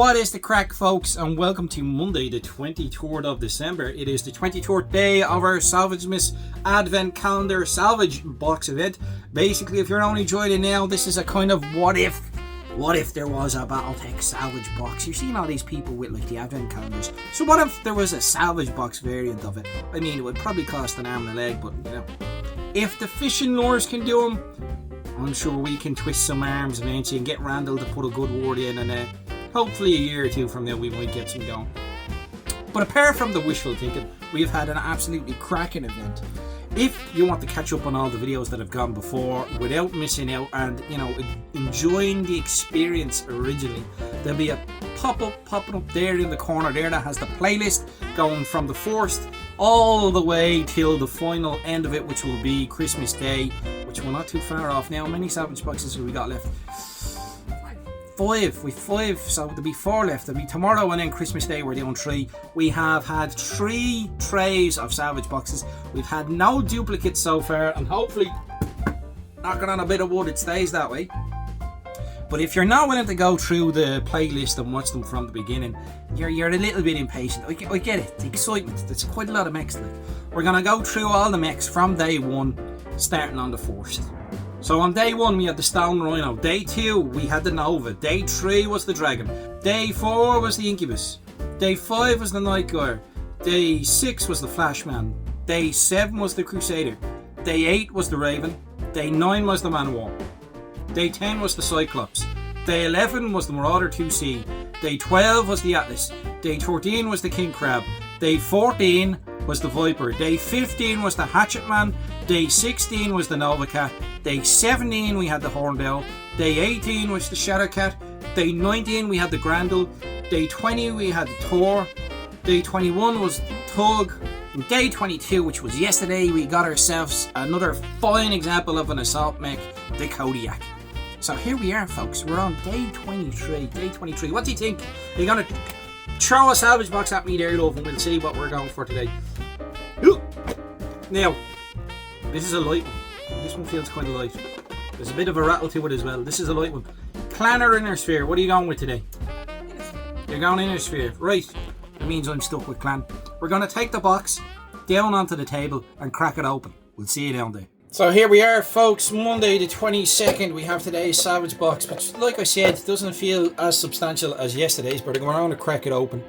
What is the crack, folks, and welcome to Monday the 23rd of December. It is the 23rd day of our Salvagemas Advent calendar salvage box event. Basically, if you're only joining now, this is a kind of what if there was a Battletech salvage box. You're seeing all these people with like the Advent calendars. So what if there was a salvage box variant of it? I mean, it would probably cost an arm and a leg, but you know, if the fishing lures can do them, I'm sure we can twist some arms eventually and get Randall to put a good word in, and hopefully a year or two from now we might get some going. But apart from the wishful thinking, we've had an absolutely cracking event. If you want to catch up on all the videos that have gone before without missing out and, you know, enjoying the experience originally, there'll be a popping up there in the corner there that has the playlist going from the first all the way till the final end of it, which will be Christmas Day, which we're not too far off now. How many salvage boxes have we got left? We've five, so there'll be 4 left. There'll be tomorrow, and then Christmas Day we're doing 3. We have had 3 trays of salvage boxes. We've had no duplicates so far, and hopefully, knocking on a bit of wood, it stays that way. But if you're not willing to go through the playlist and watch them from the beginning, you're a little bit impatient. I get it, the excitement. There's quite a lot of mechs. We're going to go through all the mechs from day 1, starting on the 1st. So on day 1 we had the Stone Rhino, day 2 we had the Nova, day 3 was the Dragon, day 4 was the Incubus, day 5 was the Night Gyre, day 6 was the Flashman, day 7 was the Crusader, day 8 was the Raven, day 9 was the Man-O-War, day 10 was the Cyclops, day 11 was the Marauder 2C, day 12 was the Atlas, day 13 was the King Crab, day 14 was the Viper, day 15 was the Hatchet Man, day 16 was the Nova Cat, day 17 we had the Horned Owl, day 18 was the Shadow Cat, day 19 we had the Grendel, day 20 we had the Tor, day 21 was the Tug, and day 22, which was yesterday, we got ourselves another fine example of an assault mech, the Kodiak. So here we are, folks, we're on day 23. What do you think? Are you going to throw a salvage box at me there, love, and we'll see what we're going for today. Now, this is a light one. This one feels kind of light. There's a bit of a rattle to it as well. This is a light one. Clan or Inner Sphere? What are you going with today? You're going Inner Sphere. Right. That means I'm stuck with Clan. We're going to take the box down onto the table and crack it open. We'll see you down there. So here we are, folks. Monday the 22nd. We have today's salvage box, which, like I said, doesn't feel as substantial as yesterday's, but we're going to crack it open.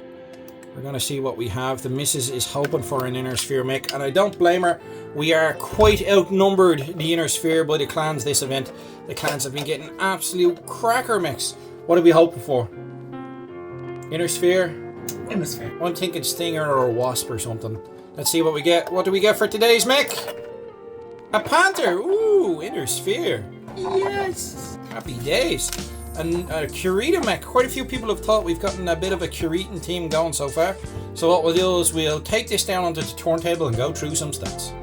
We're going to see what we have. The missus is hoping for an Inner Sphere mech, and I don't blame her. We are quite outnumbered, the Inner Sphere, by the clans this event. The clans have been getting absolute cracker mechs. What are we hoping for? Inner Sphere? Inner Sphere. I'm thinking Stinger or a Wasp or something. Let's see what we get. What do we get for today's mech? A Panther! Ooh, Inner Sphere. Yes! Happy days. And a Curita mech. Quite a few people have thought we've gotten a bit of a Curitan team going so far. So what we'll do is we'll take this down onto the turntable and go through some stats.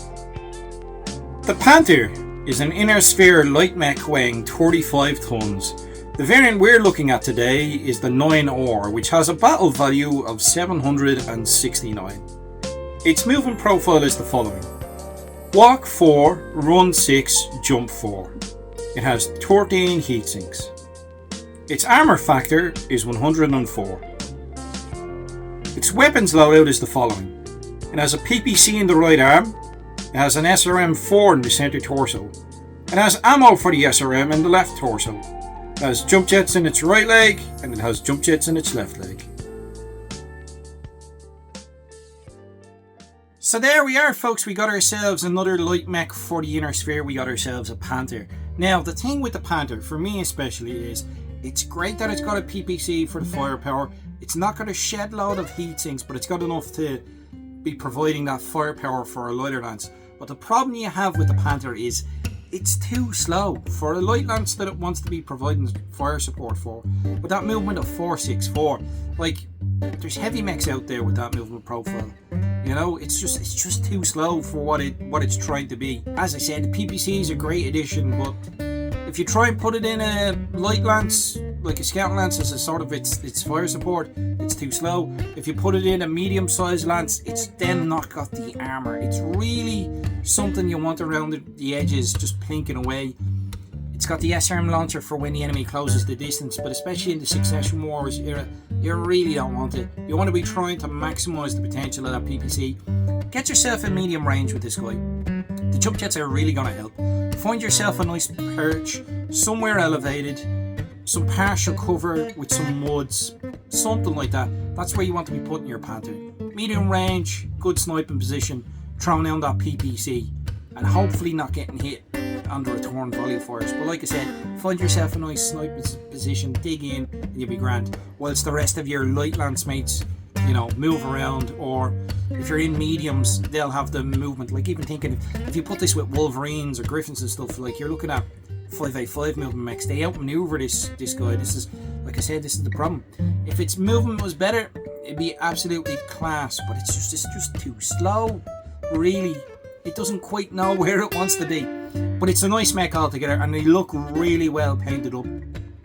The Panther is an Inner Sphere light mech weighing 35 tons. The variant we're looking at today is the 9R, which has a battle value of 769. Its movement profile is the following. Walk 4, run 6, jump 4. It has 13 heatsinks. Its armor factor is 104. Its weapons loadout is the following. It has a PPC in the right arm. It has an SRM-4 in the center torso. It has ammo for the SRM in the left torso. It has jump jets in its right leg, and it has jump jets in its left leg. So there we are, folks. We got ourselves another light mech for the Inner Sphere. We got ourselves a Panther. Now, the thing with the Panther, for me especially, is it's great that it's got a PPC for the firepower. It's not got a shed load of heat sinks, but it's got enough to be providing that firepower for a lighter lance. But the problem you have with the Panther is it's too slow for a light lance that it wants to be providing fire support for. With that movement of 464, like, there's heavy mechs out there with that movement profile. You know, it's just too slow for what it's trying to be. As I said, the PPC is a great addition, but if you try and put it in a light lance, like a scout lance as a sort of its fire support, it's too slow. If you put it in a medium-sized lance, it's then not got the armor. It's really something you want around the edges, just plinking away. It's got the SRM launcher for when the enemy closes the distance, but especially in the Succession Wars era, You really don't want it. You want to be trying to maximise the potential of that PPC. Get yourself in medium range with this guy. The jump jets are really going to help. Find yourself a nice perch, somewhere elevated, some partial cover with some woods, something like that. That's where you want to be putting your panther. Medium range, good sniping position, throwing down that PPC, and hopefully not getting hit under a torn volley of fires. But like I said, find yourself a nice sniping position, dig in, and you'll be grand. Whilst the rest of your light lance mates, you know, move around, or if you're in mediums, they'll have the movement. Like even thinking, if you put this with Wolverines or Griffins and stuff, like you're looking at 585 movement mechs, they outmaneuver this guy. This is, like I said, this is the problem. If its movement was better, it'd be absolutely class, but it's just too slow. Really, it doesn't quite know where it wants to be. But it's a nice mech altogether, and they look really well painted up,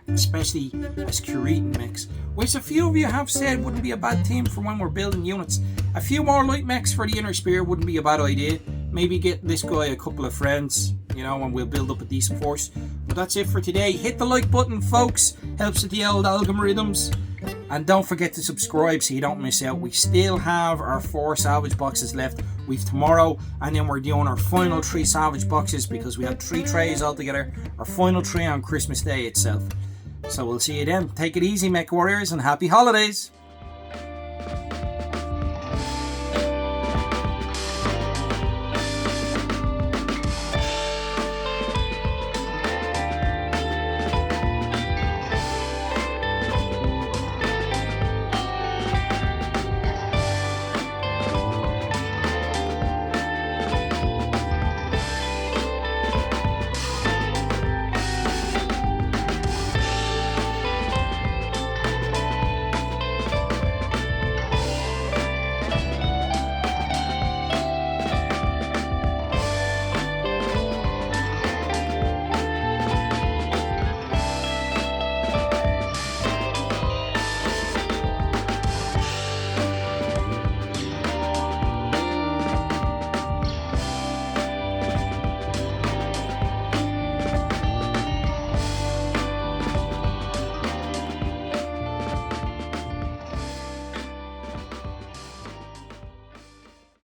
especially as Curitan mechs, which a few of you have said wouldn't be a bad team for when we're building units. A few more light mechs for the inner spear wouldn't be a bad idea. Maybe get this guy a couple of friends, you know, and we'll build up a decent force. But that's it for today. Hit the like button, folks. Helps with the old algorithms. And don't forget to subscribe so you don't miss out. We still have our 4 salvage boxes left. We've tomorrow, and then we're doing our final 3 salvage boxes because we had 3 trays altogether. Our final 3 on Christmas Day itself. So we'll see you then. Take it easy, Mech Warriors, and happy holidays.